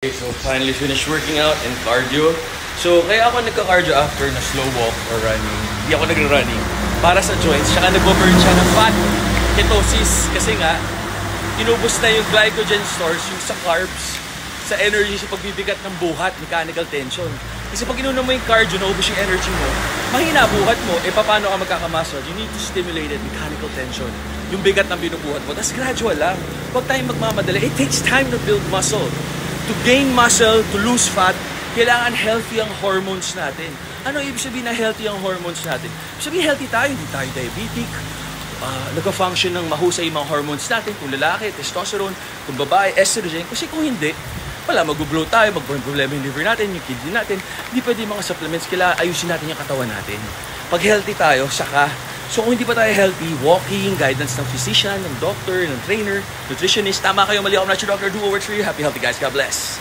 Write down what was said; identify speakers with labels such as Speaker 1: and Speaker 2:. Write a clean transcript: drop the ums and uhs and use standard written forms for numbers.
Speaker 1: Okay, so finally finished working out and cardio. So kaya ako nagka-cardio after na slow walk or running. Hindi ako nag-running. Para sa joints, tsaka nag-burn siya ng fat. Ketosis. Kasi nga, inubos na yung glycogen stores, yung sa carbs, sa energy sa pagbibigat ng buhat, mechanical tension. Kasi pag inunan mo yung cardio, naubos yung energy mo, mahina buhat mo, paano ka magkakamuscle? You need to stimulate mechanical tension. Yung bigat ng binubuhat mo. Tapos gradual lang. Huwag tayong magmamadali. It takes time to build muscle. To gain muscle, to lose fat, kailangan healthy ang hormones natin. Ano ibig sabihin na healthy ang hormones natin? Ibig sabihin healthy tayo, hindi tayo diabetic, nagka-function ng mahusay yung mga hormones natin. Kung lalaki, testosterone, kung babae, estrogen. Kasi kung hindi, wala, mag-blow tayo, mag-problema yung liver natin, yung kidney natin. Hindi pwede yung mga supplements, kailangan ayusin natin yung katawan natin. Pag healthy tayo, saka, so kung hindi pa tayo healthy, walking, guidance ng physician, ng doctor, ng trainer, nutritionist, tama kayo, mali ako, I'm not your doctor, do what works for you. Happy, healthy guys, God bless.